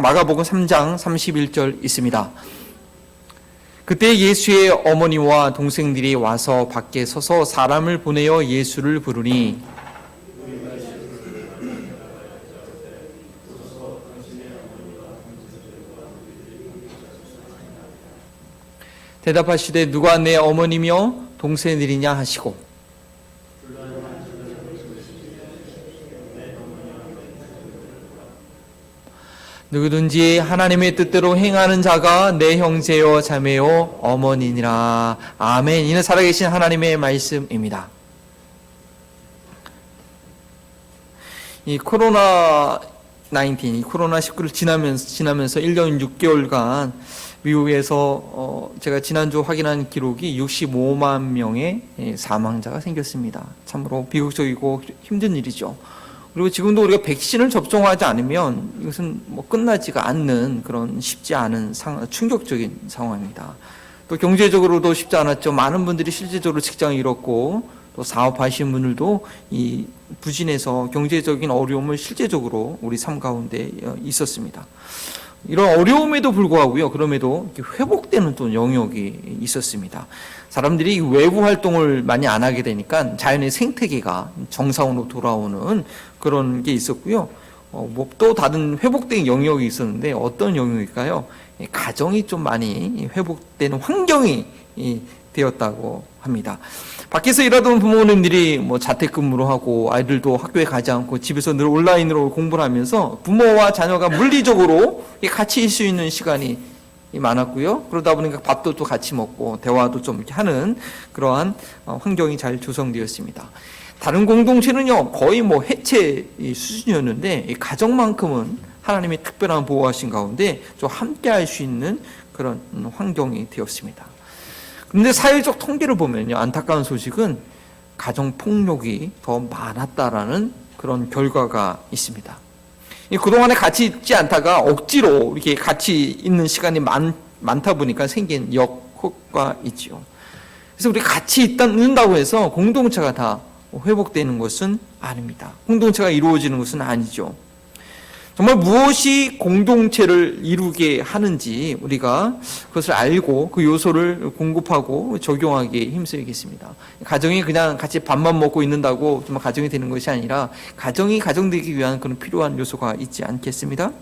마가복음 3장 31절 있습니다. 그때 예수의 어머니와 동생들이 와서 밖에 서서 사람을 보내어 예수를 부르니 대답하시되 누가 내 어머니며 동생들이냐 하시고 누구든지 하나님의 뜻대로 행하는 자가 내 형제요 자매요 어머니니라. 아멘. 이는 살아계신 하나님의 말씀입니다. 이 코로나19를 지나면서 1년 6개월간 미국에서 제가 지난주 확인한 기록이 65만 명의 사망자가 생겼습니다. 참으로 비극적이고 힘든 일이죠. 그리고 지금도 우리가 백신을 접종하지 않으면 이것은 끝나지가 않는 그런 쉽지 않은 충격적인 상황입니다. 또 경제적으로도 쉽지 않았죠. 많은 분들이 실제적으로 직장을 잃었고 또 사업하시는 분들도 이 부진해서 경제적인 어려움을 실제적으로 우리 삶 가운데 있었습니다. 이런 어려움에도 불구하고요, 그럼에도 회복되는 또 영역이 있었습니다. 사람들이 외부 활동을 많이 안 하게 되니까 자연의 생태계가 정상으로 돌아오는 그런 게 있었고요. 또 다른 회복된 영역이 있었는데 어떤 영역일까요? 가정이 좀 많이 회복되는 환경이 되었다고 합니다. 밖에서 일하던 부모님들이 자택근무로 하고 아이들도 학교에 가지 않고 집에서 늘 온라인으로 공부를 하면서 부모와 자녀가 물리적으로 같이 있을 수 있는 시간이 많았고요. 그러다 보니까 밥도 또 같이 먹고 대화도 좀 이렇게 하는 그러한 환경이 잘 조성되었습니다. 다른 공동체는요 거의 해체 수준이었는데 가정만큼은 하나님의 특별한 보호하신 가운데 좀 함께 할 수 있는 그런 환경이 되었습니다. 그런데 사회적 통계를 보면요 안타까운 소식은 가정폭력이 더 많았다라는 그런 결과가 있습니다. 그동안에 같이 있지 않다가 억지로 이렇게 같이 있는 시간이 많다 보니까 생긴 역효과이지요. 그래서 우리 같이 있는다고 해서 공동체가 다 회복되는 것은 아닙니다. 공동체가 이루어지는 것은 아니죠. 정말 무엇이 공동체를 이루게 하는지 우리가 그것을 알고 그 요소를 공급하고 적용하기에 힘써야겠습니다. 가정이 그냥 같이 밥만 먹고 있는다고 정말 가정이 되는 것이 아니라 가정이 가정되기 위한 그런 필요한 요소가 있지 않겠습니까?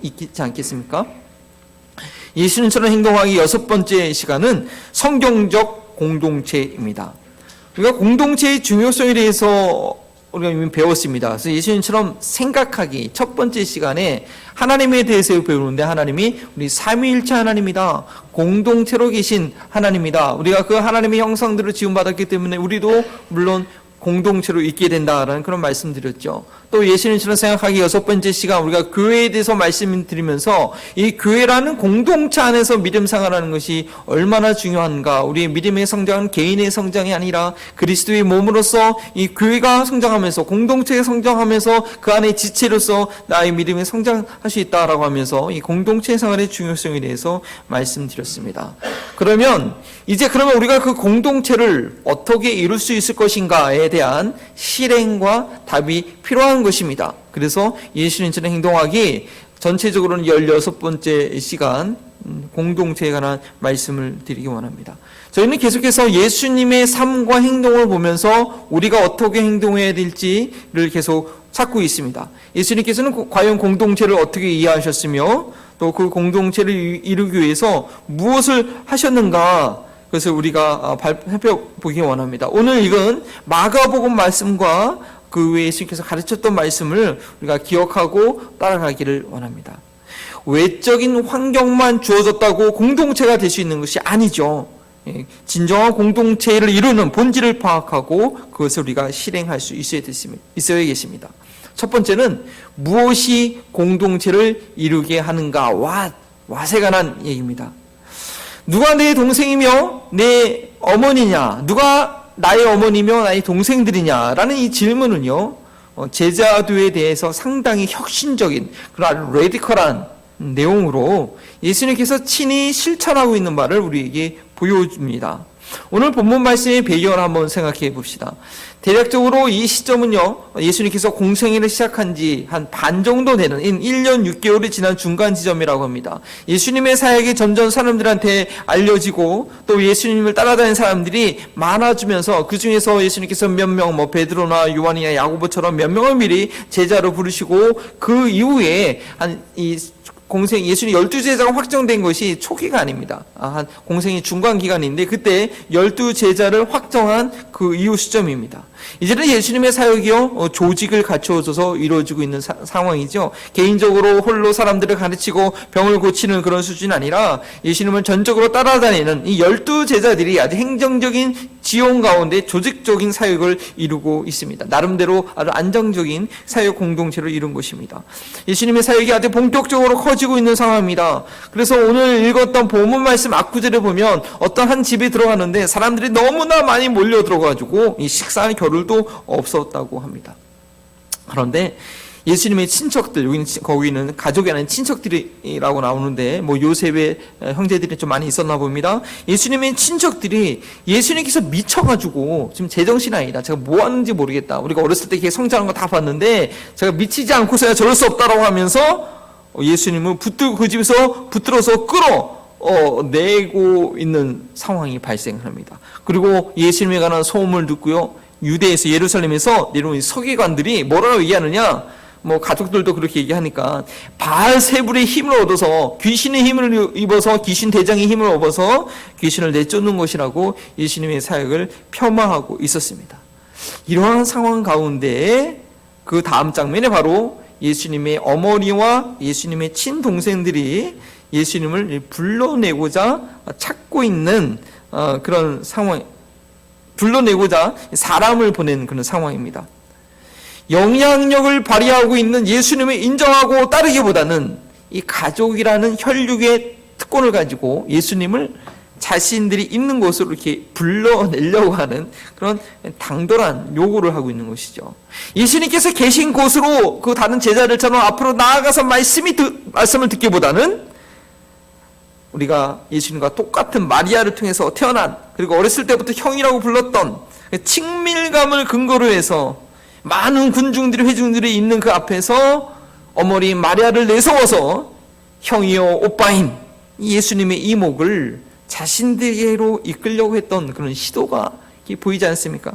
예수님처럼 행동하기 6번째 시간은 성경적 공동체입니다. 우리가 공동체의 중요성에 대해서 우리가 이미 배웠습니다. 그래서 예수님처럼 생각하기 첫 번째 시간에 하나님에 대해서 배우는데 하나님이 우리 삼위일체 하나님이다. 공동체로 계신 하나님이다. 우리가 그 하나님의 형상대로 지음받았기 때문에 우리도 물론 공동체로 있게 된다라는 그런 말씀드렸죠. 또 예수님처럼 생각하기 6번째 시간 우리가 교회에 대해서 말씀드리면서 이 교회라는 공동체 안에서 믿음 생활하는 것이 얼마나 중요한가. 우리의 믿음의 성장은 개인의 성장이 아니라 그리스도의 몸으로서 이 교회가 성장하면서 공동체가 성장하면서 그 안에 지체로서 나의 믿음이 성장할 수 있다라고 하면서 이 공동체 생활의 중요성에 대해서 말씀드렸습니다. 그러면 우리가 그 공동체를 어떻게 이룰 수 있을 것인가에 대한 실행과 답이 필요한 것입니다. 그래서 예수님처럼 행동하기 전체적으로는 16번째 시간 공동체에 관한 말씀을 드리기 원합니다. 저희는 계속해서 예수님의 삶과 행동을 보면서 우리가 어떻게 행동해야 될지를 계속 찾고 있습니다. 예수님께서는 과연 공동체를 어떻게 이해하셨으며 또 그 공동체를 이루기 위해서 무엇을 하셨는가, 그것을 우리가 살펴보기 원합니다. 오늘 읽은 마가복음 말씀과 그 외에 예수님께서 가르쳤던 말씀을 우리가 기억하고 따라가기를 원합니다. 외적인 환경만 주어졌다고 공동체가 될 수 있는 것이 아니죠. 진정한 공동체를 이루는 본질을 파악하고 그것을 우리가 실행할 수 있어야겠습니다. 첫 번째는 무엇이 공동체를 이루게 하는가, 왓에 관한 얘기입니다. 누가 내 동생이며 내 어머니냐, 누가 나의 어머니며 나의 동생들이냐라는 이 질문은요 제자도에 대해서 상당히 혁신적인 그런 레디컬한 내용으로 예수님께서 친히 실천하고 있는 바를 우리에게 보여줍니다. 오늘 본문 말씀의 배경을 한번 생각해 봅시다. 대략적으로 이 시점은요, 예수님께서 공생애를 시작한 지 한 반 정도 되는 1년 6개월이 지난 중간 지점이라고 합니다. 예수님의 사역이 점점 사람들한테 알려지고 또 예수님을 따라다니는 사람들이 많아지면서 그 중에서 예수님께서 몇 명, 베드로나 요한이나 야고보처럼 몇 명을 미리 제자로 부르시고 그 이후에 예수님 12제자가 확정된 것이 초기가 아닙니다. 한 공생이 중간 기간인데 그때 12제자를 확정한 그 이후 시점입니다. 이제는 예수님의 사역이요, 조직을 갖추어져서 이루어지고 있는 상황이죠. 개인적으로 홀로 사람들을 가르치고 병을 고치는 그런 수준이 아니라 예수님을 전적으로 따라다니는 이 12제자들이 아주 행정적인 지원 가운데 조직적인 사역을 이루고 있습니다. 나름대로 아주 안정적인 사역 공동체를 이룬 것입니다. 예수님의 사역이 아주 본격적으로 커지고 있는 상황입니다. 그래서 오늘 읽었던 본문 말씀 앞구절에 보면 어떤 한 집에 들어가는데 사람들이 너무나 많이 몰려 들어가지고 이 식사할 겨를도 없었다고 합니다. 그런데 예수님의 친척들, 거기는 가족이 아닌 친척들이라고 나오는데 요셉의 형제들이 좀 많이 있었나 봅니다. 예수님의 친척들이 예수님께서 미쳐가지고 지금 제정신이 아니다, 제가 뭐 하는지 모르겠다, 우리가 어렸을 때 이렇게 성장한 거 다 봤는데 제가 미치지 않고서야 저럴 수 없다라고 하면서 예수님을 그 집에서 붙들어서 끌어내고 있는 상황이 발생합니다. 그리고 예수님에 관한 소문을 듣고요, 유대에서 예루살렘에서 내려온 서기관들이 뭐라고 얘기하느냐, 가족들도 그렇게 얘기하니까 바알세불의 힘을 얻어서, 귀신의 힘을 입어서, 귀신 대장의 힘을 얻어서 귀신을 내쫓는 것이라고 예수님의 사역을 폄하하고 있었습니다. 이러한 상황 가운데 그 다음 장면에 바로 예수님의 어머니와 예수님의 친동생들이 예수님을 불러내고자 찾고 있는 그런 상황, 불러내고자 사람을 보낸 그런 상황입니다. 영향력을 발휘하고 있는 예수님을 인정하고 따르기보다는 이 가족이라는 혈육의 특권을 가지고 예수님을 자신들이 있는 곳으로 이렇게 불러내려고 하는 그런 당돌한 요구를 하고 있는 것이죠. 예수님께서 계신 곳으로 그 다른 제자들처럼 앞으로 나아가서 말씀을 듣기보다는 우리가 예수님과 똑같은 마리아를 통해서 태어난, 그리고 어렸을 때부터 형이라고 불렀던 친밀감을 근거로 해서 많은 군중들이, 회중들이 있는 그 앞에서 어머니 마리아를 내세워서 형이요 오빠인 예수님의 이목을 자신들에게로 이끌려고 했던 그런 시도가 보이지 않습니까?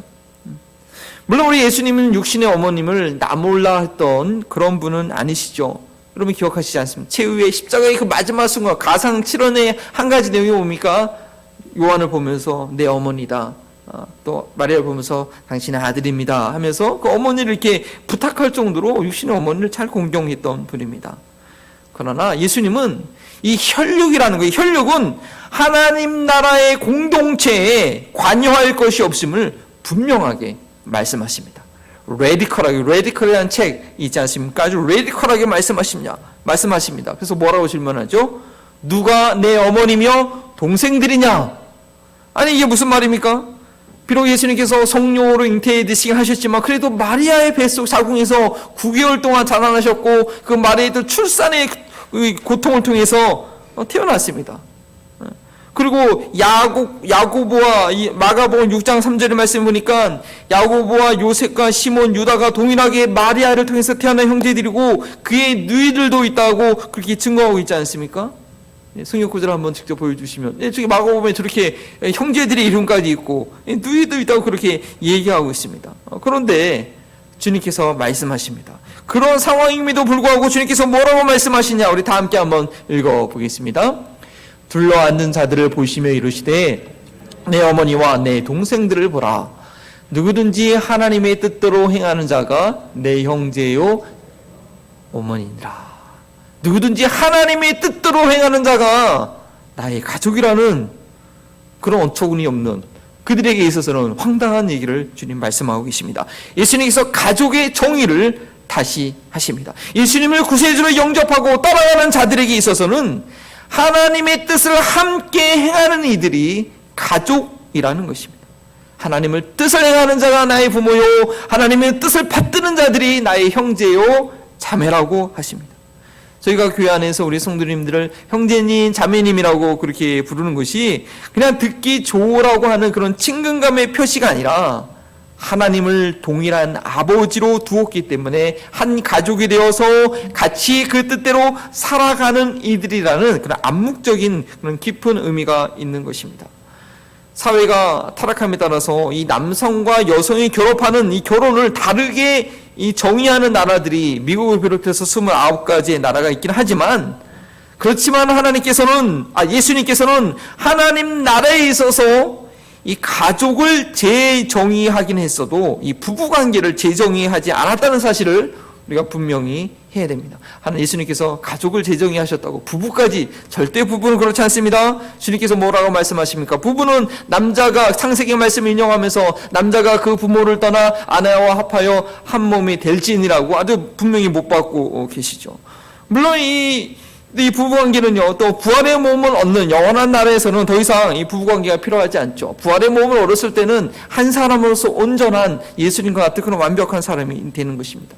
물론 우리 예수님은 육신의 어머님을 나몰라 했던 그런 분은 아니시죠. 여러분 기억하시지 않습니까? 최후의 십자가의 그 마지막 순간, 가상 7원의 한 가지 내용이 뭡니까? 요한을 보면서 내 어머니다, 또 마리아를 보면서 당신의 아들입니다 하면서 그 어머니를 이렇게 부탁할 정도로 육신의 어머니를 잘 공경했던 분입니다. 그러나 예수님은 이 혈육이라는 거예요. 혈육은 하나님 나라의 공동체에 관여할 것이 없음을 분명하게 말씀하십니다. 레디컬이라는 책 있지 않습니까? 아주 레디컬하게 말씀하십니다. 그래서 뭐라고 질문하죠? 누가 내 어머니며 동생들이냐? 아니 이게 무슨 말입니까? 비록 예수님께서 성령으로 잉태되시긴 하셨지만 그래도 마리아의 뱃속 자궁에서 9개월 동안 자라나셨고 그 마리아의 출산의 고통을 통해서 태어났습니다. 그리고 야고보와 마가복음 6장 3절의 말씀 보니까 야고보와 요셉과 시몬, 유다가 동일하게 마리아를 통해서 태어난 형제들이고 그의 누이들도 있다고 그렇게 증거하고 있지 않습니까? 성경 구절 한번 직접 보여주시면, 저기 마가복음에 저렇게 형제들의 이름까지 있고 누이도 있다고 그렇게 얘기하고 있습니다. 그런데 주님께서 말씀하십니다. 그런 상황임에도 불구하고 주님께서 뭐라고 말씀하시냐, 우리 다 함께 한번 읽어보겠습니다. 둘러앉는 자들을 보시며 이르시되 내 어머니와 내 동생들을 보라. 누구든지 하나님의 뜻대로 행하는 자가 내 형제요 어머니니라. 누구든지 하나님의 뜻대로 행하는 자가 나의 가족이라는 그런 어처구니 없는, 그들에게 있어서는 황당한 얘기를 주님 말씀하고 계십니다. 예수님께서 가족의 정의를 다시 하십니다. 예수님을 구세주로 영접하고 따라가는 자들에게 있어서는 하나님의 뜻을 함께 행하는 이들이 가족이라는 것입니다. 하나님의 뜻을 행하는 자가 나의 부모요, 하나님의 뜻을 받드는 자들이 나의 형제요 자매라고 하십니다. 저희가 교회 안에서 우리 성도님들을 형제님, 자매님이라고 그렇게 부르는 것이 그냥 듣기 좋으라고 하는 그런 친근감의 표시가 아니라 하나님을 동일한 아버지로 두었기 때문에 한 가족이 되어서 같이 그 뜻대로 살아가는 이들이라는 그런 암묵적인 그런 깊은 의미가 있는 것입니다. 사회가 타락함에 따라서 이 남성과 여성이 결합하는 이 결혼을 다르게 이 정의하는 나라들이 미국을 비롯해서 29가지의 나라가 있긴 하지만, 그렇지만 예수님께서는 하나님 나라에 있어서 이 가족을 재정의하긴 했어도 이 부부관계를 재정의하지 않았다는 사실을 우리가 분명히 해야 됩니다. 예수님께서 가족을 재정의하셨다고 부부까지, 절대 부부는 그렇지 않습니다. 주님께서 뭐라고 말씀하십니까? 부부는 남자가, 창세기 말씀을 인용하면서 남자가 그 부모를 떠나 아내와 합하여 한 몸이 될지니라고 아주 분명히 못 받고 계시죠. 물론 이 부부관계는요, 또 부활의 몸을 얻는 영원한 나라에서는 더 이상 이 부부관계가 필요하지 않죠. 부활의 몸을 얻었을 때는 한 사람으로서 온전한 예수님과 같은 그런 완벽한 사람이 되는 것입니다.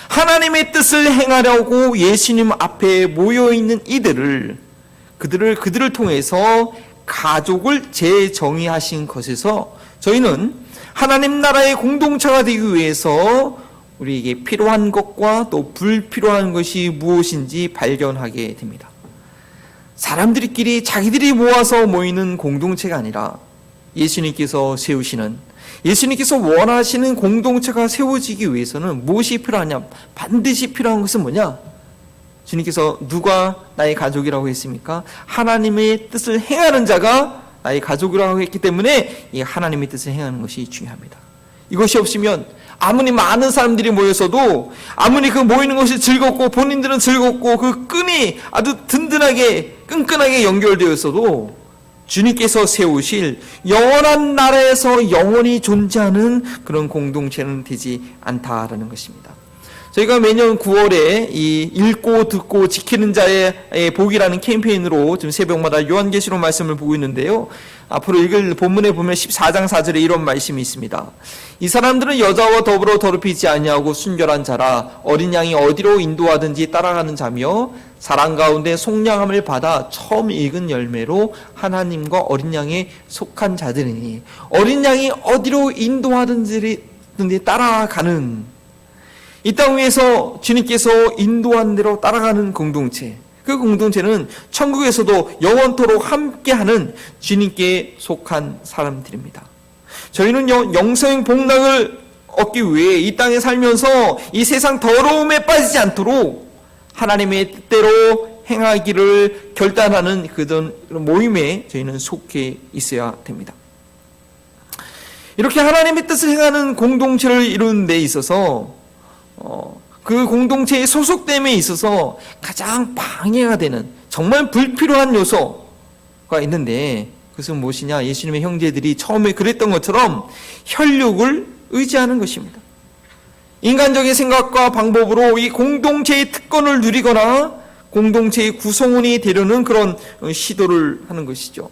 하나님의 뜻을 행하려고 예수님 앞에 모여있는 그들을 통해서 가족을 재정의하신 것에서 저희는 하나님 나라의 공동체가 되기 위해서 우리에게 필요한 것과 또 불필요한 것이 무엇인지 발견하게 됩니다. 사람들끼리 자기들이 모아서 모이는 공동체가 아니라 예수님께서 원하시는 공동체가 세워지기 위해서는 무엇이 필요하냐? 반드시 필요한 것은 뭐냐? 주님께서 누가 나의 가족이라고 했습니까? 하나님의 뜻을 행하는 자가 나의 가족이라고 했기 때문에 이 하나님의 뜻을 행하는 것이 중요합니다. 이것이 없으면 아무리 많은 사람들이 모여서도, 아무리 그 모이는 것이 즐겁고 본인들은 즐겁고 그 끈이 아주 끈끈하게 연결되었어도 주님께서 세우실 영원한 나라에서 영원히 존재하는 그런 공동체는 되지 않다라는 것입니다. 저희가 매년 9월에 이 읽고 듣고 지키는 자의 복이라는 캠페인으로 지금 새벽마다 요한계시록 말씀을 보고 있는데요. 앞으로 읽을 본문에 보면 14장 4절에 이런 말씀이 있습니다. 이 사람들은 여자와 더불어 더럽히지 아니하고 순결한 자라, 어린 양이 어디로 인도하든지 따라가는 자며 사랑 가운데 속량함을 받아 처음 익은 열매로 하나님과 어린 양에 속한 자들이니, 어린 양이 어디로 인도하든지 따라가는, 이 땅 위에서 주님께서 인도한 대로 따라가는 공동체, 그 공동체는 천국에서도 영원토록 함께하는 주님께 속한 사람들입니다. 저희는요, 영생 복락을 얻기 위해 이 땅에 살면서 이 세상 더러움에 빠지지 않도록 하나님의 뜻대로 행하기를 결단하는 그런 모임에 저희는 속해 있어야 됩니다. 이렇게 하나님의 뜻을 행하는 공동체를 이루는 데 있어서 그 공동체의 소속됨에 있어서 가장 방해가 되는 정말 불필요한 요소가 있는데, 그것은 무엇이냐? 예수님의 형제들이 처음에 그랬던 것처럼 혈육을 의지하는 것입니다. 인간적인 생각과 방법으로 이 공동체의 특권을 누리거나 공동체의 구성원이 되려는 그런 시도를 하는 것이죠.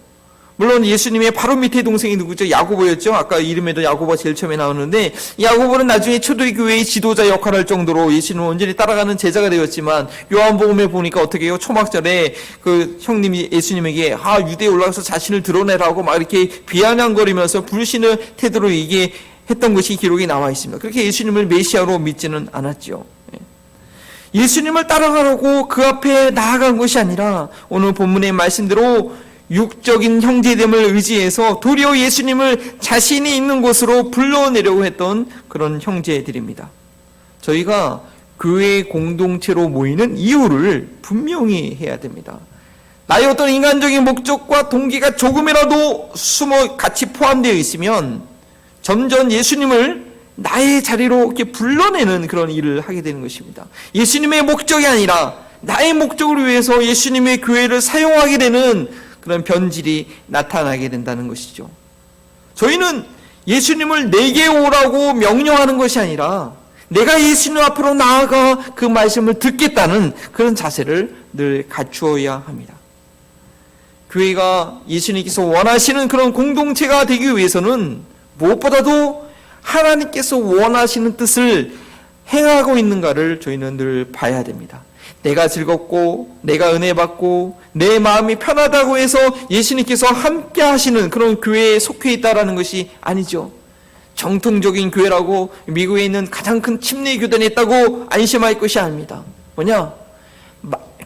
물론 예수님의 바로 밑에 동생이 누구죠? 야고보였죠. 아까 이름에도 야고보가 제일 처음에 나오는데, 야고보는 나중에 초대교회의 지도자 역할을 할 정도로 예수님을 온전히 따라가는 제자가 되었지만, 요한복음에 보니까 어떻게 해요? 초막절에 그 형님이 예수님에게 유대에 올라가서 자신을 드러내라고 막 이렇게 비아냥거리면서 불신의 태도로 얘기했던 것이 기록이 나와 있습니다. 그렇게 예수님을 메시아로 믿지는 않았죠. 예수님을 따라가려고 그 앞에 나아간 것이 아니라 오늘 본문의 말씀대로 육적인 형제됨을 의지해서 도리어 예수님을 자신이 있는 곳으로 불러내려고 했던 그런 형제들입니다. 저희가 교회 공동체로 모이는 이유를 분명히 해야 됩니다. 나의 어떤 인간적인 목적과 동기가 조금이라도 같이 포함되어 있으면 점점 예수님을 나의 자리로 이렇게 불러내는 그런 일을 하게 되는 것입니다. 예수님의 목적이 아니라 나의 목적을 위해서 예수님의 교회를 사용하게 되는 그런 변질이 나타나게 된다는 것이죠. 저희는 예수님을 내게 오라고 명령하는 것이 아니라 내가 예수님 앞으로 나아가 그 말씀을 듣겠다는 그런 자세를 늘 갖추어야 합니다. 교회가 예수님께서 원하시는 그런 공동체가 되기 위해서는 무엇보다도 하나님께서 원하시는 뜻을 행하고 있는가를 저희는 늘 봐야 됩니다. 내가 즐겁고 내가 은혜 받고 내 마음이 편하다고 해서 예수님께서 함께 하시는 그런 교회에 속해 있다라는 것이 아니죠. 정통적인 교회라고 미국에 있는 가장 큰 침례 교단이 있다고 안심할 것이 아닙니다. 뭐냐?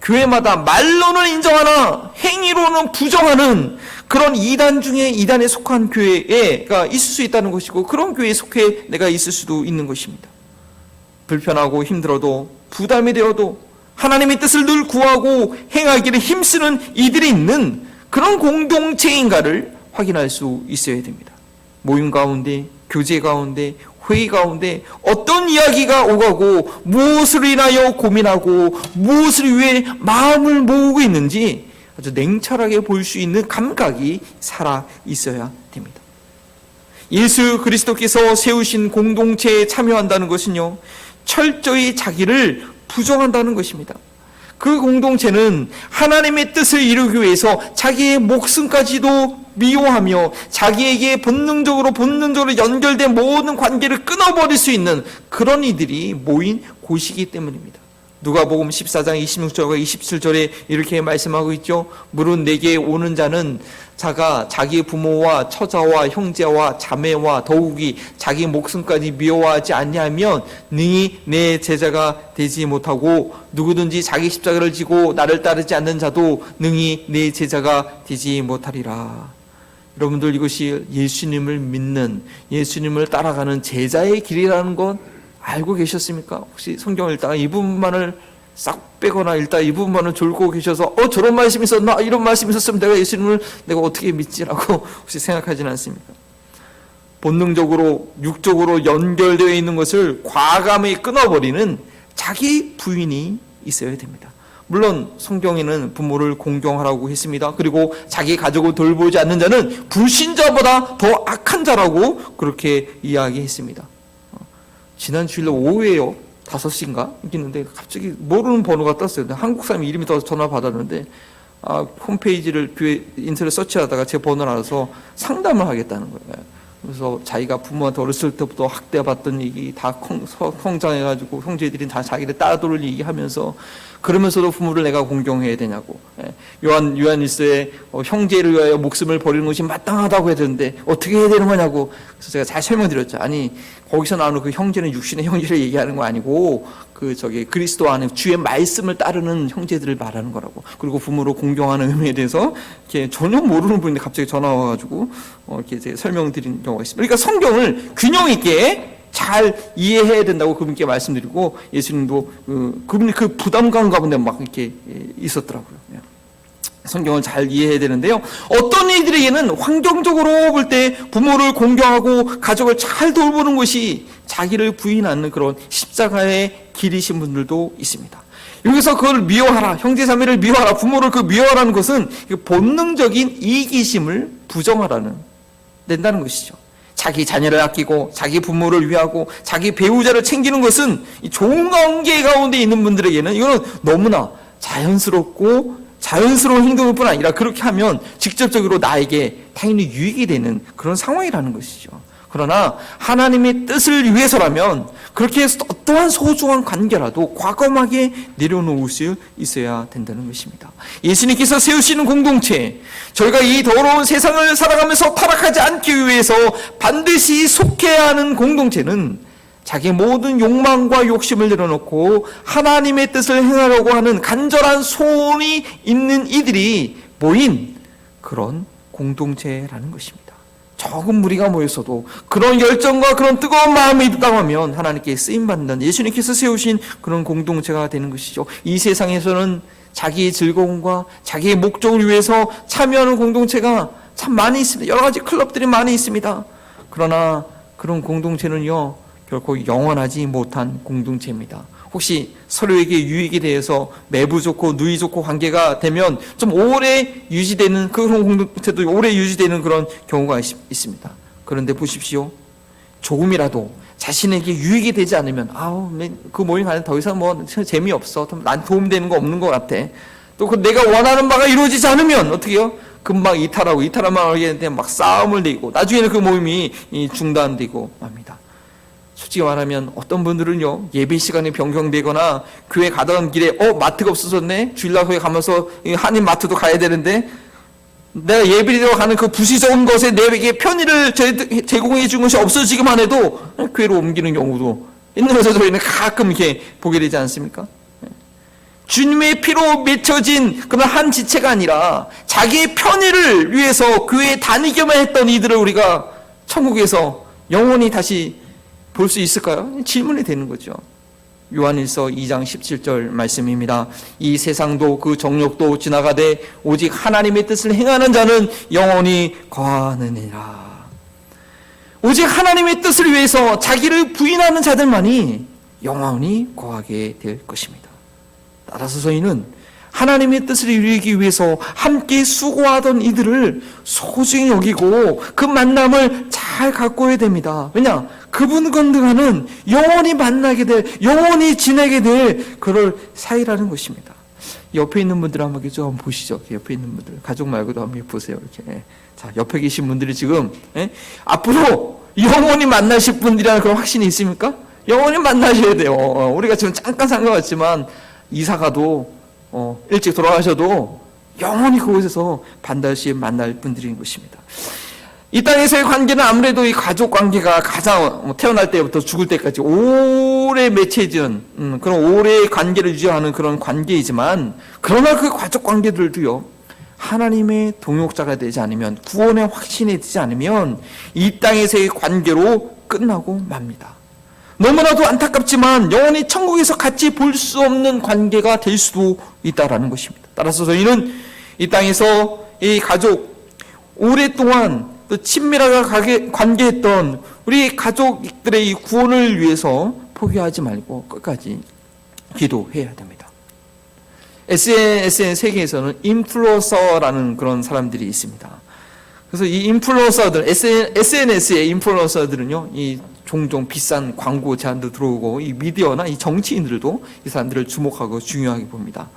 교회마다 말로는 인정하나 행위로는 부정하는 그런 이단 중에 이단에 속한 교회가 있을 수 있다는 것이고, 그런 교회에 속해 내가 있을 수도 있는 것입니다. 불편하고 힘들어도 부담이 되어도 하나님의 뜻을 늘 구하고 행하기를 힘쓰는 이들이 있는 그런 공동체인가를 확인할 수 있어야 됩니다. 모임 가운데, 교제 가운데, 회의 가운데 어떤 이야기가 오가고 무엇을 인하여 고민하고 무엇을 위해 마음을 모으고 있는지 아주 냉철하게 볼 수 있는 감각이 살아 있어야 됩니다. 예수 그리스도께서 세우신 공동체에 참여한다는 것은요, 철저히 자기를 부정한다는 것입니다. 그 공동체는 하나님의 뜻을 이루기 위해서 자기의 목숨까지도 미워하며 자기에게 본능적으로 연결된 모든 관계를 끊어버릴 수 있는 그런 이들이 모인 곳이기 때문입니다. 누가복음 14장 26절과 27절에 이렇게 말씀하고 있죠. 무릇 내게 오는 자는 자가 자기 부모와 처자와 형제와 자매와 더욱이 자기 목숨까지 미워하지 아니하면 능히 내 제자가 되지 못하고, 누구든지 자기 십자가를 지고 나를 따르지 않는 자도 능히 내 제자가 되지 못하리라. 여러분들, 이것이 예수님을 믿는, 예수님을 따라가는 제자의 길이라는 건 알고 계셨습니까? 혹시 성경을 읽다가 이 부분만을 싹 빼거나 읽다가 이 부분만을 졸고 계셔서 저런 말씀이 있었나? 이런 말씀이 있었으면 내가 예수님을 내가 어떻게 믿지라고 혹시 생각하지는 않습니까? 본능적으로 육적으로 연결되어 있는 것을 과감히 끊어버리는 자기 부인이 있어야 됩니다. 물론 성경에는 부모를 공경하라고 했습니다. 그리고 자기 가족을 돌보지 않는 자는 불신자보다 더 악한 자라고 그렇게 이야기했습니다. 지난 주일날 오후에요, 5시인가 있는데 갑자기 모르는 번호가 떴어요. 한국 사람 이름이 떠서 전화 받았는데 홈페이지를 교회 인터넷 서치하다가 제 번호를 알아서 상담을 하겠다는 거예요. 그래서 자기가 부모한테 어렸을 때부터 학대받던 얘기 다 성장해가지고 형제들이 다 자기를 따돌을 얘기하면서, 그러면서도 부모를 내가 공경해야 되냐고. 요한일서에 형제를 위하여 목숨을 버리는 것이 마땅하다고 해야 되는데 어떻게 해야 되는 거냐고. 그래서 제가 잘 설명드렸죠. 아니, 거기서 나오는 그 형제는 육신의 형제를 얘기하는 거 아니고 그리스도 안에 주의 말씀을 따르는 형제들을 말하는 거라고. 그리고 부모로 공경하는 의미에 대해서 이렇게 전혀 모르는 분인데 갑자기 전화 와가지고 이렇게 설명드린 경우가 있습니다. 그러니까 성경을 균형 있게 잘 이해해야 된다고 그분께 말씀드리고, 예수님도 그분이 그 부담감 가운데 막 이렇게 있었더라고요. 성경을 잘 이해해야 되는데요, 어떤 이들에게는 환경적으로 볼 때 부모를 공경하고 가족을 잘 돌보는 것이 자기를 부인하는 그런 십자가의 길이신 분들도 있습니다. 여기서 그걸 미워하라, 형제자매를 미워하라, 부모를 미워하라는 것은 본능적인 이기심을 부정하라는 낸다는 것이죠. 자기 자녀를 아끼고 자기 부모를 위하고 자기 배우자를 챙기는 것은 좋은 관계 가운데 있는 분들에게는 이거는 너무나 자연스러운 행동일 뿐 아니라, 그렇게 하면 직접적으로 나에게 당연히 유익이 되는 그런 상황이라는 것이죠. 그러나 하나님의 뜻을 위해서라면 그렇게 어떠한 소중한 관계라도 과감하게 내려놓을 수 있어야 된다는 것입니다. 예수님께서 세우시는 공동체, 저희가 이 더러운 세상을 살아가면서 타락하지 않기 위해서 반드시 속해야 하는 공동체는 자기 모든 욕망과 욕심을 내려놓고 하나님의 뜻을 행하려고 하는 간절한 소원이 있는 이들이 모인 그런 공동체라는 것입니다. 적은 무리가 모였어도 그런 열정과 그런 뜨거운 마음이 있다면 하나님께 쓰임받는 예수님께서 세우신 그런 공동체가 되는 것이죠. 이 세상에서는 자기의 즐거움과 자기의 목적을 위해서 참여하는 공동체가 참 많이 있습니다. 여러 가지 클럽들이 많이 있습니다. 그러나 그런 공동체는요, 결코 영원하지 못한 공동체입니다. 혹시 서로에게 유익에 대해서 매부 좋고 누이 좋고 관계가 되면 좀 오래 유지되는, 그런 공동체도 오래 유지되는 그런 경우가 있습니다. 그런데 보십시오, 조금이라도 자신에게 유익이 되지 않으면 그 모임 가는 더 이상 재미없어, 난 도움되는 거 없는 것 같아, 또 내가 원하는 바가 이루어지지 않으면 어떻게 해요? 금방 이탈하면 하게 되는데 막 싸움을 내고 나중에는 그 모임이 중단되고 맙니다. 솔직히 말하면 어떤 분들은요, 예배 시간이 변경되거나 교회 가던 길에 마트가 없어졌네, 주일날 거기 가면서 한인 마트도 가야 되는데 내가 예배드리러 가는 그 부시적인 것에 내게 편의를 제공해 준 것이 없어지기만 해도 교회로 옮기는 경우도 있는 것을 저희는 가끔 이렇게 보게 되지 않습니까? 주님의 피로 맺혀진 그런 한 지체가 아니라 자기의 편의를 위해서 교회에 다니기만 했던 이들을 우리가 천국에서 영원히 다시 볼 수 있을까요? 질문이 되는 거죠. 요한일서 2장 17절 말씀입니다. 이 세상도 그 정욕도 지나가되 오직 하나님의 뜻을 행하는 자는 영원히 거하느니라. 오직 하나님의 뜻을 위해서 자기를 부인하는 자들만이 영원히 거하게 될 것입니다. 따라서 저희는 하나님의 뜻을 이루기 위해서 함께 수고하던 이들을 소중히 여기고 그 만남을 잘 가꿔야 됩니다. 왜냐? 그분 건드가는 영원히 만나게 될, 영원히 지내게 될 그럴 사이라는 것입니다. 옆에 있는 분들 한번 좀 보시죠. 옆에 있는 분들, 가족 말고도 한번 보세요. 이렇게. 자, 옆에 계신 분들이 지금 앞으로 영원히 만나실 분들이라는 그런 확신이 있습니까? 영원히 만나셔야 돼요. 우리가 지금 잠깐 산 것 같지만 이사가도 일찍 돌아가셔도 영원히 그곳에서 반드시 만날 분들인 것입니다. 이 땅에서의 관계는 아무래도 이 가족 관계가 가장 태어날 때부터 죽을 때까지 오래 맺혀진 그런 오래 관계를 유지하는 그런 관계이지만, 그러나 그 가족 관계들도요, 하나님의 동역자가 되지 않으면, 구원의 확신이 되지 않으면 이 땅에서의 관계로 끝나고 맙니다. 너무나도 안타깝지만 영원히 천국에서 같이 볼 수 없는 관계가 될 수도 있다라는 것입니다. 따라서 저희는 이 땅에서 이 가족, 오랫동안 또 친밀하게 관계했던 우리 가족들의 이 구원을 위해서 포기하지 말고 끝까지 기도해야 됩니다. SN 세계에서는 인플루언서라는 그런 사람들이 있습니다. 그래서 이 인플루언서들, SNS의 인플루언서들은요, 이 종종 비싼 광고 제안도 들어오고, 이 미디어나 이 정치인들도 이 사람들을 주목하고 중요하게 봅니다.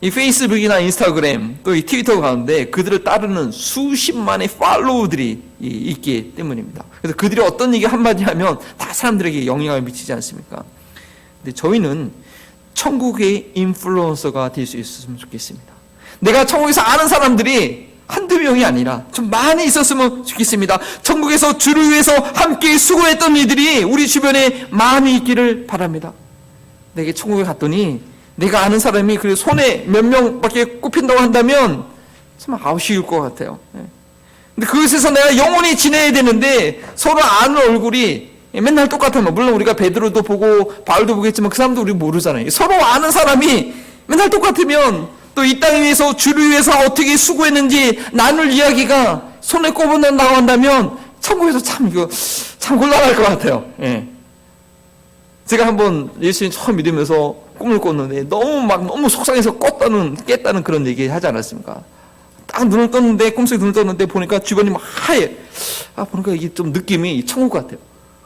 이 페이스북이나 인스타그램, 또 이 트위터 가운데 그들을 따르는 수십만의 팔로우들이 있기 때문입니다. 그래서 그들이 어떤 얘기 한마디 하면 다 사람들에게 영향을 미치지 않습니까? 근데 저희는 천국의 인플루언서가 될 수 있었으면 좋겠습니다. 내가 천국에서 아는 사람들이 한두 명이 아니라 좀 많이 있었으면 좋겠습니다. 천국에서 주를 위해서 함께 수고했던 이들이 우리 주변에 많이 있기를 바랍니다. 내게 천국에 갔더니 내가 아는 사람이 그래 손에 몇 명밖에 꼽힌다고 한다면 참 아쉬울 것 같아요. 근데 그곳에서 내가 영원히 지내야 되는데 서로 아는 얼굴이 맨날 똑같으면, 물론 우리가 베드로도 보고 바울도 보겠지만 그 사람도 우리 모르잖아요. 서로 아는 사람이 맨날 똑같으면 또 이 땅 위에서 주를 위해서 어떻게 수고했는지 나눌 이야기가 손에 꼽는다고 한다면 천국에서 참 곤란할 것 같아요. 제가 한번 예수님 처음 믿으면서 꿈을 꿨는데 너무 속상해서 깼다는 그런 얘기 하지 않았습니까? 딱 눈을 떴는데, 꿈속에 눈을 떴는데 보니까 주변이 막 하얘. 보니까 이게 좀 느낌이 천국 같아요.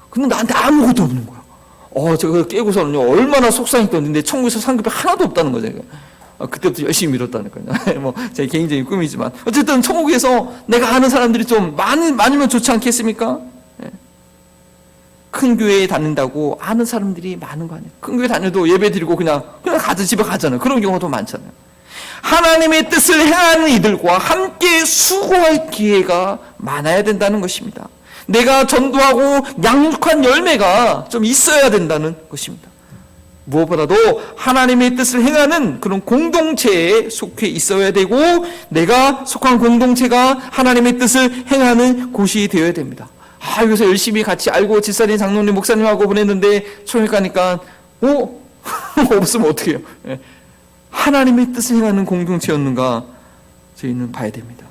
근데 나한테 아무것도 없는 거야. 제가 깨고서는요, 얼마나 속상했던데 천국에서 상급이 하나도 없다는 거죠. 그때부터 열심히 밀었다니까요. 제 개인적인 꿈이지만. 어쨌든 천국에서 내가 아는 사람들이 좀 많으면 좋지 않겠습니까? 큰 교회에 다닌다고 아는 사람들이 많은 거 아니에요. 큰 교회 다녀도 예배 드리고 그냥 집에 가잖아요. 그런 경우도 많잖아요. 하나님의 뜻을 행하는 이들과 함께 수고할 기회가 많아야 된다는 것입니다. 내가 전도하고 양육한 열매가 좀 있어야 된다는 것입니다. 무엇보다도 하나님의 뜻을 행하는 그런 공동체에 속해 있어야 되고, 내가 속한 공동체가 하나님의 뜻을 행하는 곳이 되어야 됩니다. 여기서 열심히 같이 알고 집사님, 장로님, 목사님하고 보냈는데 초에 가니까 없으면 어떻게 해요? 하나님의 뜻을 행하는 공동체였는가 저희는 봐야 됩니다.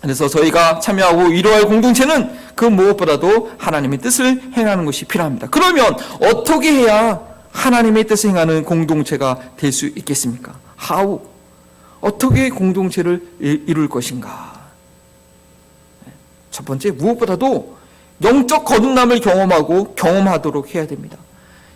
그래서 저희가 참여하고 위로할 공동체는 그 무엇보다도 하나님의 뜻을 행하는 것이 필요합니다. 그러면 어떻게 해야 하나님의 뜻을 행하는 공동체가 될 수 있겠습니까? How? 어떻게 공동체를 이룰 것인가? 첫 번째, 무엇보다도 영적 거듭남을 경험하도록 해야 됩니다.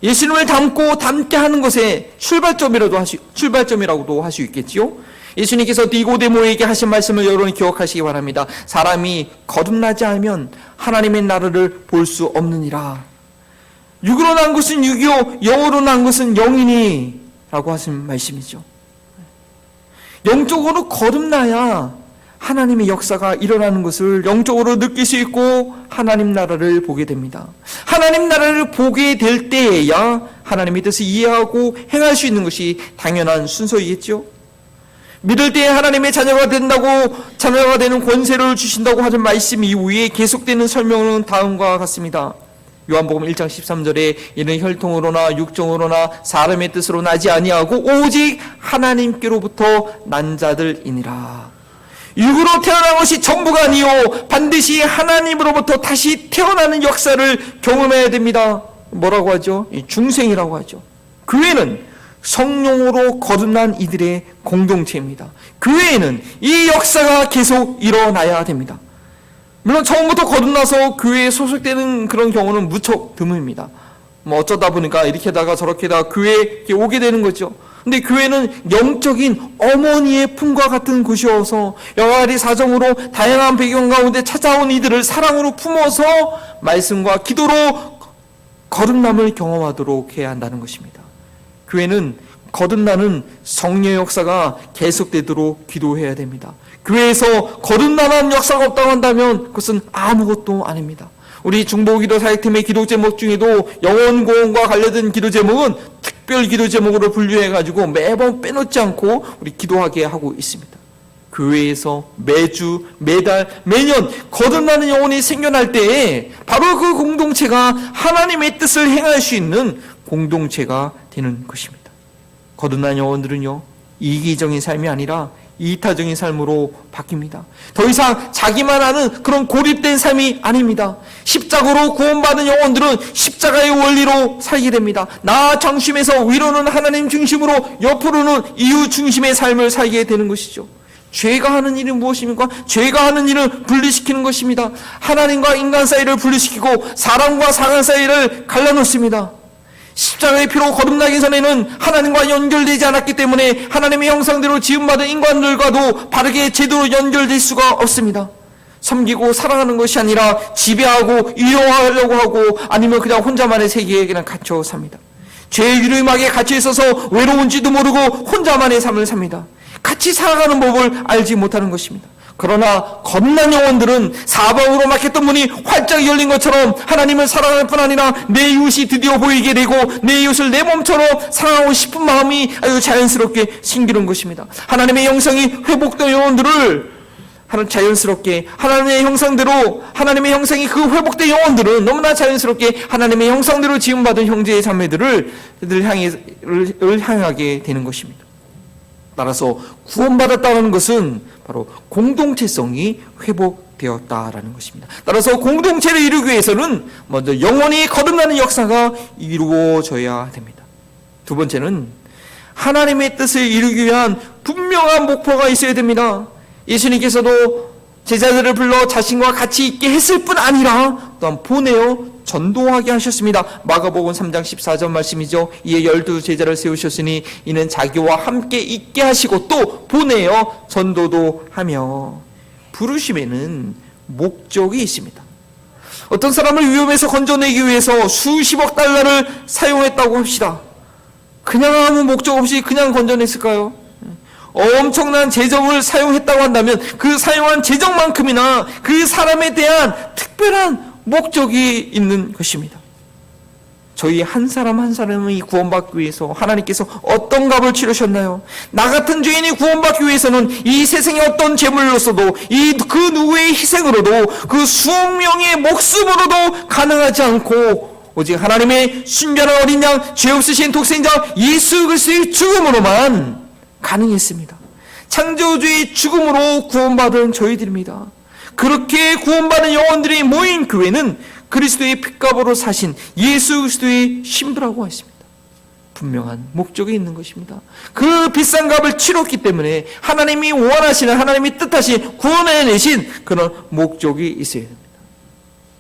예수님을 닮게 하는 것의 출발점이라고도 할 수 있겠지요. 예수님께서 니고데모에게 하신 말씀을 여러분 기억하시기 바랍니다. 사람이 거듭나지 않으면 하나님의 나라를 볼 수 없느니라. 육으로 난 것은 육이요 영으로 난 것은 영이니 라고 하신 말씀이죠. 영적으로 거듭나야 하나님의 역사가 일어나는 것을 영적으로 느낄 수 있고 하나님 나라를 보게 됩니다. 하나님 나라를 보게 될 때에야 하나님의 뜻을 이해하고 행할 수 있는 것이 당연한 순서이겠죠. 믿을 때에 하나님의 자녀가 된다고, 자녀가 되는 권세를 주신다고 하는 말씀 이후에 계속되는 설명은 다음과 같습니다. 요한복음 1장 13절에 이는 혈통으로나 육정으로나 사람의 뜻으로 나지 아니하고 오직 하나님께로부터 난 자들이니라. 육으로 태어난 것이 전부가 아니요 반드시 하나님으로부터 다시 태어나는 역사를 경험해야 됩니다. 뭐라고 하죠? 중생이라고 하죠. 교회는 성령으로 거듭난 이들의 공동체입니다. 교회에는 이 역사가 계속 일어나야 됩니다. 물론 처음부터 거듭나서 교회에 소속되는 그런 경우는 무척 드뭅니다. 어쩌다 보니까 이렇게다가 저렇게다가 교회에 오게 되는 거죠. 근데 교회는 영적인 어머니의 품과 같은 곳이어서 여가리 사정으로 다양한 배경 가운데 찾아온 이들을 사랑으로 품어서 말씀과 기도로 거듭남을 경험하도록 해야 한다는 것입니다. 교회는 거듭나는 성령의 역사가 계속되도록 기도해야 됩니다. 교회에서 거듭나는 역사가 없다고 한다면 그것은 아무것도 아닙니다. 우리 중보기도 사역팀의 기도 제목 중에도 영혼구원과 관련된 기도 제목은 특별 기도 제목으로 분류해가지고 매번 빼놓지 않고 우리 기도하게 하고 있습니다. 교회에서 매주, 매달, 매년 거듭나는 영혼이 생겨날 때에 바로 그 공동체가 하나님의 뜻을 행할 수 있는 공동체가 되는 것입니다. 거듭난 영혼들은요, 이기적인 삶이 아니라 이타적인 삶으로 바뀝니다. 더 이상 자기만 아는 그런 고립된 삶이 아닙니다. 십자가로 구원받은 영혼들은 십자가의 원리로 살게 됩니다. 나 중심에서 위로는 하나님 중심으로, 옆으로는 이유 중심의 삶을 살게 되는 것이죠. 죄가 하는 일은 무엇입니까? 죄가 하는 일은 분리시키는 것입니다. 하나님과 인간 사이를 분리시키고 사람과 사람 사이를 갈라놓습니다. 십자가의 피로 거듭나기 전에는 하나님과 연결되지 않았기 때문에 하나님의 형상대로 지음받은 인간들과도 바르게 제대로 연결될 수가 없습니다. 섬기고 사랑하는 것이 아니라 지배하고 이용하려고 하고 아니면 그냥 혼자만의 세계에 그냥 갇혀 삽니다. 죄의 유리막에 갇혀 있어서 외로운지도 모르고 혼자만의 삶을 삽니다. 같이 살아가는 법을 알지 못하는 것입니다. 그러나 거듭난 영혼들은 사방으로 막혔던 문이 활짝 열린 것처럼 하나님을 사랑할 뿐 아니라 내 이웃이 드디어 보이게 되고 내 이웃을 내 몸처럼 사랑하고 싶은 마음이 아주 자연스럽게 생기는 것입니다. 하나님의 형상이 회복된 영혼들을 자연스럽게 하나님의 형상대로, 하나님의 형상이 그 회복된 영혼들은 너무나 자연스럽게 하나님의 형상대로 지음받은 형제의 자매들을 향하게 되는 것입니다. 따라서 구원받았다는 것은 바로 공동체성이 회복되었다라는 것입니다. 따라서 공동체를 이루기 위해서는 먼저 영원히 거듭나는 역사가 이루어져야 됩니다. 두 번째는 하나님의 뜻을 이루기 위한 분명한 목표가 있어야 됩니다. 예수님께서도 제자들을 불러 자신과 같이 있게 했을 뿐 아니라 또한 보내어 전도하게 하셨습니다. 마가복음 3장 14절 말씀이죠. 이에 12제자를 세우셨으니 이는 자기와 함께 있게 하시고 또 보내어 전도도 하며. 부르심에는 목적이 있습니다. 어떤 사람을 위험에서 건져내기 위해서 수십억 달러를 사용했다고 합시다. 그냥 아무 목적 없이 그냥 건져냈을까요? 엄청난 재정을 사용했다고 한다면 그 사용한 재정만큼이나 그 사람에 대한 특별한 목적이 있는 것입니다. 저희 한 사람 한 사람이 구원받기 위해서 하나님께서 어떤 값을 치르셨나요? 나 같은 죄인이 구원받기 위해서는 이 세상의 어떤 재물로서도 그 누구의 희생으로도 그 수명의 목숨으로도 가능하지 않고 오직 하나님의 순전한 어린 양, 죄 없으신 독생자 예수 그리스도의 죽음으로만 가능했습니다. 창조주의 죽음으로 구원받은 저희들입니다. 그렇게 구원받은 영혼들이 모인 교회는 그리스도의 핏값으로 사신 예수 그리스도의 신부라고 했습니다. 분명한 목적이 있는 것입니다. 그 비싼 값을 치렀기 때문에 하나님이 원하시는, 하나님이 뜻하신, 구원해내신 그런 목적이 있어야 됩니다.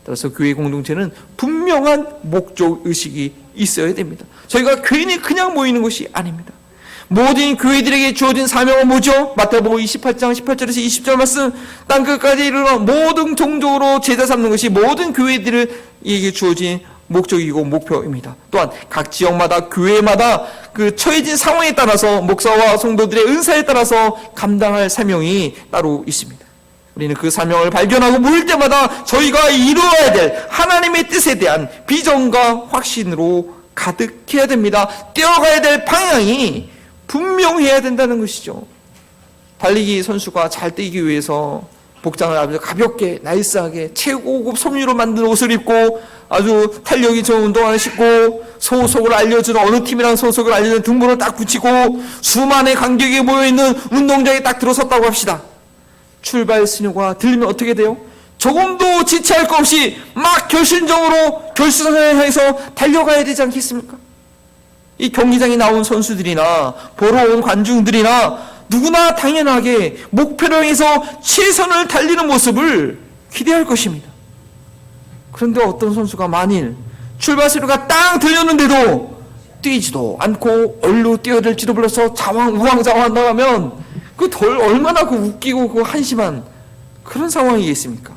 따라서 교회 공동체는 분명한 목적 의식이 있어야 됩니다. 저희가 괜히 그냥 모이는 것이 아닙니다. 모든 교회들에게 주어진 사명은 뭐죠? 마태복음 28장 18절에서 20절 말씀, 땅 끝까지 이르러 모든 종족으로 제자 삼는 것이 모든 교회들에게 주어진 목적이고 목표입니다. 또한 각 지역마다 교회마다 그 처해진 상황에 따라서 목사와 성도들의 은사에 따라서 감당할 사명이 따로 있습니다. 우리는 그 사명을 발견하고 모일 때마다 저희가 이루어야 될 하나님의 뜻에 대한 비전과 확신으로 가득해야 됩니다. 뛰어가야 될 방향이 분명해야 된다는 것이죠. 달리기 선수가 잘 뛰기 위해서 복장을 아주 가볍게 나이스하게 최고급 섬유로 만든 옷을 입고 아주 탄력이 좋은 운동화를 신고 소속을 알려주는 어느 팀이랑 소속을 알려주는 등번호를 딱 붙이고 수많은 관객이 모여있는 운동장에 딱 들어섰다고 합시다. 출발 신호가 들리면 어떻게 돼요? 조금도 지체할 것 없이 막 결심적으로 결승선을 향해서 달려가야 되지 않겠습니까? 이 경기장에 나온 선수들이나 보러 온 관중들이나 누구나 당연하게 목표를 향해서 최선을 달리는 모습을 기대할 것입니다. 그런데 어떤 선수가 만일 출발소리가 딱 들렸는데도 뛰지도 않고 어디로 뛰어야 될지도 몰라서 우왕좌왕한다고 하면 얼마나 웃기고 한심한 그런 상황이겠습니까?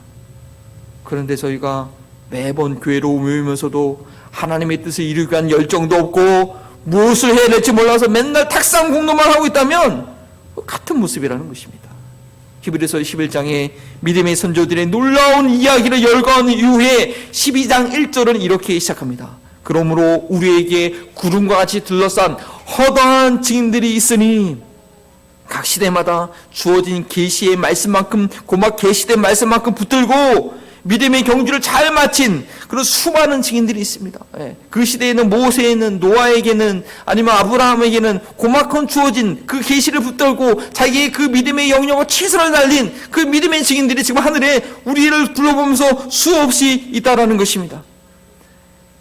그런데 저희가 매번 교회로 모이면서도 하나님의 뜻을 이루기 위한 열정도 없고 무엇을 해야 될지 몰라서 맨날 탁상 공로만 하고 있다면 같은 모습이라는 것입니다. 히브리서 11장에 믿음의 선조들의 놀라운 이야기를 열거한 이후에 12장 1절은 이렇게 시작합니다. 그러므로 우리에게 구름과 같이 둘러싼 허다한 증인들이 있으니 각 시대마다 주어진 계시의 말씀만큼 고막 계시된 말씀만큼 붙들고 믿음의 경주를 잘 마친 그런 수많은 증인들이 있습니다. 그 시대에는 모세에는 노아에게는 아니면 아브라함에게는 고막한 주어진 그 계시를 붙들고 자기의 그 믿음의 영역과 최선을 달린 그 믿음의 증인들이 지금 하늘에 우리를 둘러보면서 수없이 있다라는 것입니다.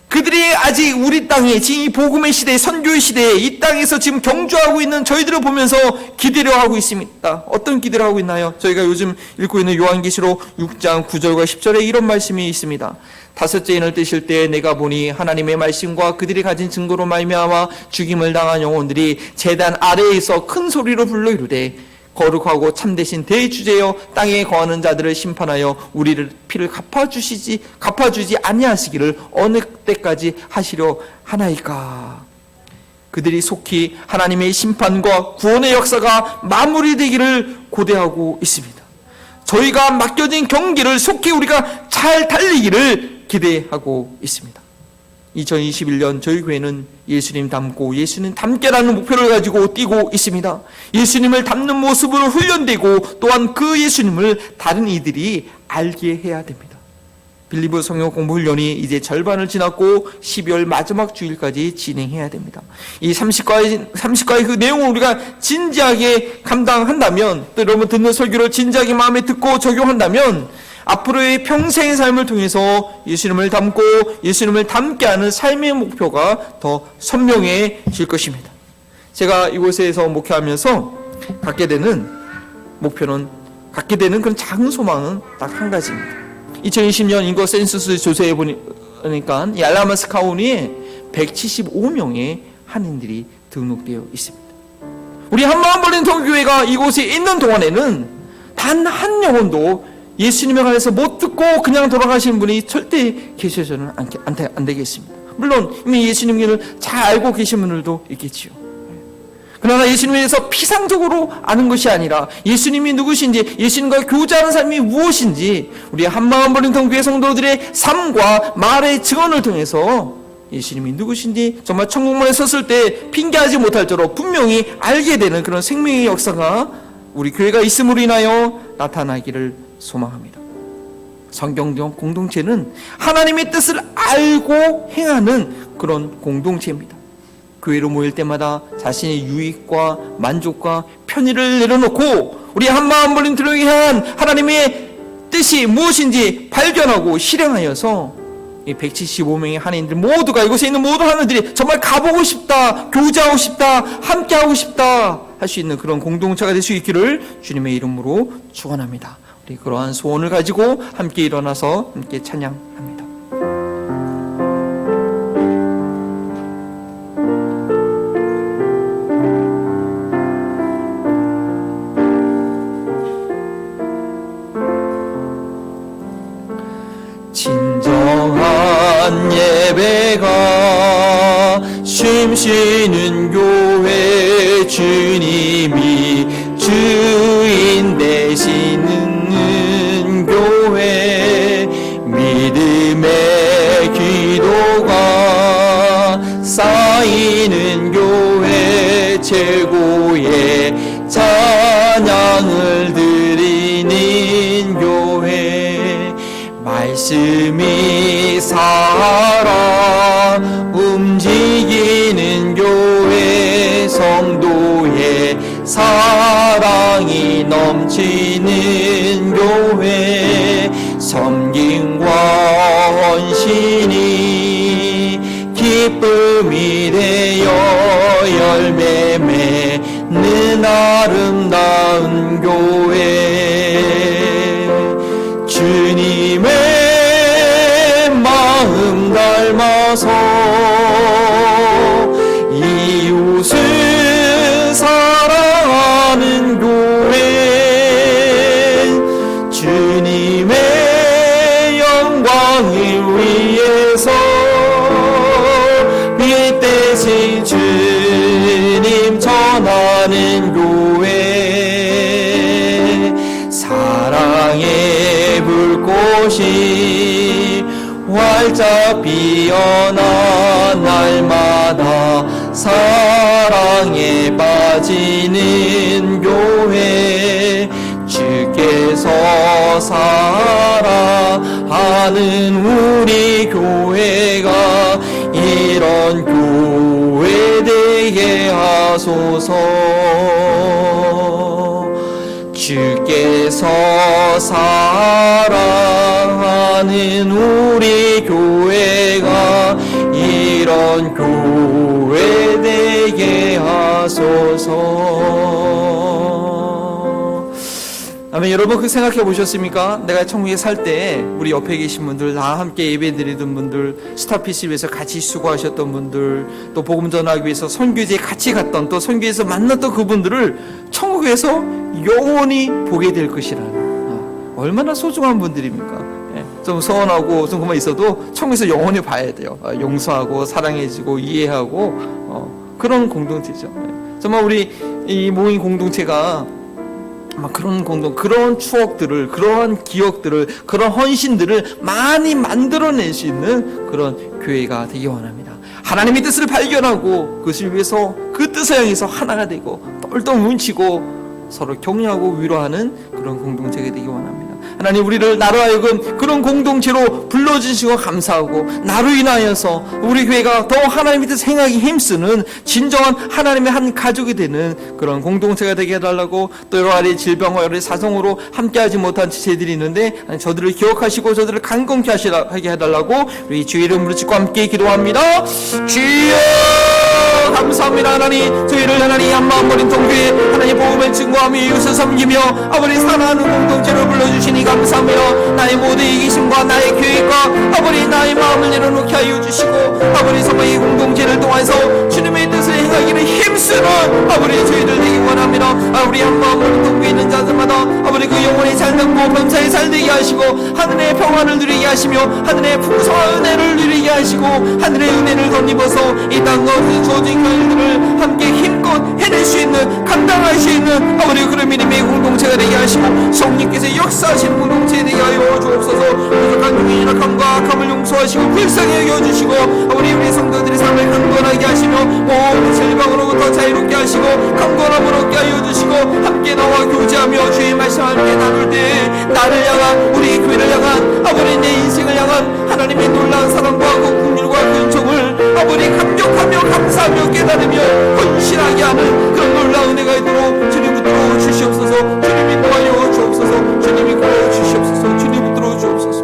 그들이 아직 우리 땅에 지금 이 복음의 시대, 선교의 시대에 이 땅에서 지금 경주하고 있는 저희들을 보면서 기대를 하고 있습니다. 어떤 기대를 하고 있나요? 저희가 요즘 읽고 있는 요한계시록 6장 9절과 10절에 이런 말씀이 있습니다. 다섯째 인을 뜨실 때 내가 보니 하나님의 말씀과 그들이 가진 증거로 말미암아 죽임을 당한 영혼들이 제단 아래에 있어 큰 소리로 불러 이르되 거룩하고 참되신 대주제여 땅에 거하는 자들을 심판하여 우리를 피를 갚아주지 아니하시기를 어느 때까지 하시려 하나이까. 그들이 속히 하나님의 심판과 구원의 역사가 마무리되기를 고대하고 있습니다. 저희가 맡겨진 경기를 속히 우리가 잘 달리기를 기대하고 있습니다. 2021년 저희 교회는 예수님 닮고 예수님 닮게라는 목표를 가지고 뛰고 있습니다. 예수님을 닮는 모습으로 훈련되고 또한 그 예수님을 다른 이들이 알게 해야 됩니다. 빌리브 성경 공부 훈련이 이제 절반을 지났고 12월 마지막 주일까지 진행해야 됩니다. 이 30과의 그 내용을 우리가 진지하게 감당한다면, 또 여러분 듣는 설교를 진지하게 마음에 듣고 적용한다면 앞으로의 평생의 삶을 통해서 예수님을 닮고 예수님을 닮게 하는 삶의 목표가 더 선명해질 것입니다. 제가 이곳에서 목회하면서 갖게 되는 그런 작은 소망은 딱 한 가지입니다. 2020년 인구 센서스 조사해 보니까 이 알라마스 카운티에 175명의 한인들이 등록되어 있습니다. 우리 한마음버린 통교회가 이곳에 있는 동안에는 단 한 영혼도 예수님에 관해서 못 듣고 그냥 돌아가신 분이 절대 계셔서는 안 되겠습니다. 물론 이미 예수님을 잘 알고 계신 분들도 있겠지요. 그러나 예수님에 대해서 피상적으로 아는 것이 아니라 예수님이 누구신지, 예수님과 교제하는 삶이 무엇인지 우리 한마음버린 통교회 성도들의 삶과 말의 증언을 통해서 예수님이 누구신지 정말 천국문에 섰을 때 핑계하지 못할 정도로 분명히 알게 되는 그런 생명의 역사가 우리 교회가 있음으로 인하여 나타나기를 소망합니다. 성경적 공동체는 하나님의 뜻을 알고 행하는 그런 공동체입니다. 교회로 모일 때마다 자신의 유익과 만족과 편의를 내려놓고 우리 한마음버린 들에게 향한 하나님의 뜻이 무엇인지 발견하고 실행하여서 이 175명의 한인들 모두가, 이곳에 있는 모든 한인들이 정말 가보고 싶다, 교제하고 싶다, 함께하고 싶다 할 수 있는 그런 공동체가 될 수 있기를 주님의 이름으로 축원합니다. 우리 그러한 소원을 가지고 함께 일어나서 함께 찬양합니다. 힘쓰는 교회, 주님이 주인 되시는 교회, 믿음의 기도가 쌓이는 교회, 최고의 찬양을 드리는 교회, 말씀이 살아 움직이는 교회, 성도의 사랑이 넘치는 교회, 섬김과 헌신이 기쁨이 되어 열매 맺는 아름다운 교회, 주님의 마음 닮아서 이웃을 사랑하는 교회, 주님의 영광을 위해서 빛 대신 주님 전하는 교회, 사랑의 불꽃이 활짝 피어나 날마다 사랑에 빠지는 교회, 주께서 사랑하는 우리 교회가 이런 교회 되게 하소서. 주께서 사랑하는 우리 교회가 이런 교회 되게 하소서. 아멘. 여러분, 그 생각해 보셨습니까? 내가 천국에 살 때 우리 옆에 계신 분들, 다 함께 예배 드리던 분들, 스타피시 위해서 같이 수고하셨던 분들, 또 복음 전하기 위해서 선교지에 같이 갔던, 또 선교에서 만났던 그분들을 천국에서 영원히 보게 될 것이라는, 얼마나 소중한 분들입니까? 좀 서운하고 좀 그만 있어도 천국에서 영원히 봐야 돼요. 용서하고 사랑해주고 이해하고 그런 공동체죠. 정말 우리 이 모임 공동체가 그런 추억들을, 그러한 기억들을, 그런 헌신들을 많이 만들어낼 수 있는 그런 교회가 되기 원합니다. 하나님의 뜻을 발견하고 그것을 위해서 그 뜻을 향해서 하나가 되고 똘똘 뭉치고 서로 격려하고 위로하는 그런 공동체가 되기 원합니다. 하나님, 우리를 나로 하여금 그런 공동체로 불러주시고 감사하고, 나로 인하여서 우리 교회가 더 하나님의 뜻을 행하기 힘쓰는 진정한 하나님의 한 가족이 되는 그런 공동체가 되게 해달라고, 또 여러 가지 질병과 여러 가지 사정으로 함께하지 못한 지체들이 있는데 저들을 기억하시고 저들을 강건케 하게 해달라고 우리 주의 이름으로 짓고 함께 기도합니다. 주여 감사합니다. 하나님, 저희를 하나님 한마음 버린 통교회 하나님 복음을 증거하며 이웃을 섬기며 아버지 사랑하는 공동체로 불러주시니 감사합니다. 나의 모든 이기심과 나의 계획과 아버지 나의 마음을 내려놓게 하여 주시고, 아버지 정말 이 공동체를 통해서 주님의 뜻을 행하기를 힘쓰는 아버지 저희들 되기 원합니다. 아버지 한마음 버린 통교에 있는 자들마다 아버지 그 영혼이 살되고 범사에 살되게 하시고, 하늘의 평안을 누리게 하시며 하늘의 풍성한 은혜를 누리게 하시고, 하늘의 은혜를 덧입어서 이 땅 가운데 주어진 일들을 함께 힘껏 해낼 수 있는, 감당할 수 있는 아버지 그런 믿음의 공동체가 되게 하시고, 성령께서 역사하시는 공동체 되게 하여 주옵소서. 부족한 중에 약함과 악함을 용서하시고 불쌍히 여겨주시고, 아버지 우리 성도들의 삶을 강건하게 하시며 모든 질병으로부터 자유롭게 하시고 강건함을 얻게 하여 주시고, 함께 나와 교제하며 주의 말씀 함께 나눌 때 나를 향한, 우리 교회를 향한, 아버지 내 인생을 향한 하나님의 놀라운 사랑과 그 긍휼과 근총을 아버지 감격하며 감사하며 깨달으며 헌신하게 하는 그런 놀라운 은혜가 있도록 주님 붙들어 주시옵소서. 주님이 도와여 주옵소서. 주님이 구하여 주시옵소서. 주님 붙들어 주옵소서.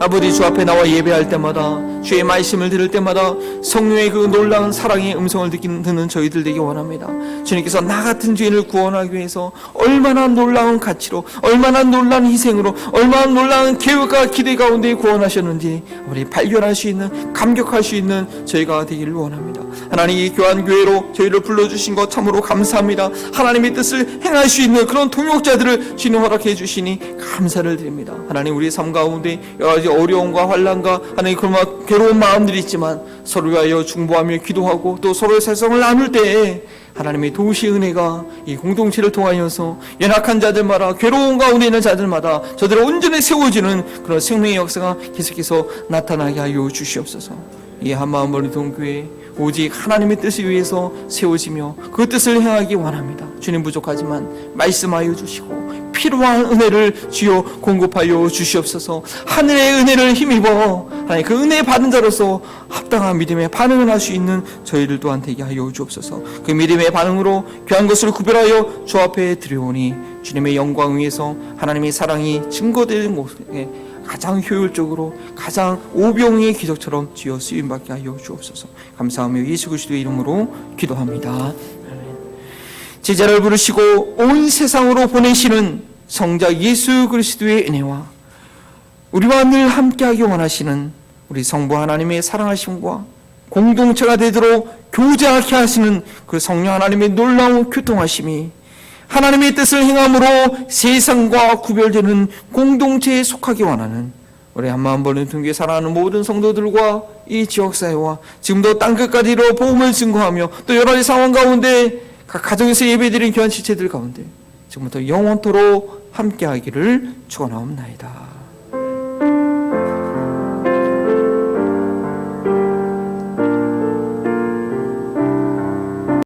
아버지, 주 앞에 나와 예배할 때마다, 주의 말씀을 들을 때마다 성령의 그 놀라운 사랑의 음성을 듣는 저희들 되기 원합니다. 주님께서 나 같은 죄인을 구원하기 위해서 얼마나 놀라운 가치로, 얼마나 놀라운 희생으로, 얼마나 놀라운 계획과 기대 가운데 구원하셨는지 우리 발견할 수 있는, 감격할 수 있는 저희가 되기를 원합니다. 하나님, 이 교환교회로 저희를 불러주신 것 참으로 감사합니다. 하나님의 뜻을 행할 수 있는 그런 동역자들을 주님 허락해 주시니 감사를 드립니다. 하나님, 우리의 삶 가운데 여러 가지 어려움과 환난과 하나님 그런 외로운 마음들이 있지만 서로 위하여 중보하며 기도하고 또 서로의 사정을 나눌 때에 하나님의 도우시 은혜가 이 공동체를 통하여서 연약한 자들마다, 괴로운 가운데 있는 자들마다 저들을 온전히 세워주는 그런 생명의 역사가 계속해서 나타나게 하여 주시옵소서. 이 한마음 버린 동교회 오직 하나님의 뜻을 위해서 세워지며 그 뜻을 행하기 원합니다. 주님, 부족하지만 말씀하여 주시고 필요한 은혜를 주여 공급하여 주시옵소서. 하늘의 은혜를 힘입어 하나님 그 은혜 받은 자로서 합당한 믿음의 반응을 할 수 있는 저희들 또한 되게 하여 주옵소서. 그 믿음의 반응으로 귀한 것을 구별하여 주 앞에 드려오니 주님의 영광 위에서 하나님의 사랑이 증거되는 곳에 가장 효율적으로 가장 오병이의 기적처럼 주여 쓰임받게 하여 주옵소서. 감사하며 예수 그리스도의 이름으로 기도합니다. 아멘. 제자를 부르시고 온 세상으로 보내시는 성자 예수 그리스도의 은혜와 우리와 늘 함께하기 원하시는 우리 성부 하나님의 사랑하심과 공동체가 되도록 교제하게 하시는 그 성령 하나님의 놀라운 교통하심이 하나님의 뜻을 행함으로 세상과 구별되는 공동체에 속하기 원하는 우리 한마음 버린 등교에 살아가는 모든 성도들과 이 지역사회와 지금도 땅끝까지 이루어 복음을 증거하며 또 여러 가지 상황 가운데 각 가정에서 예배드린 귀한 지체들 가운데 지금부터 영원토록 함께하기를 축원하옵나이다.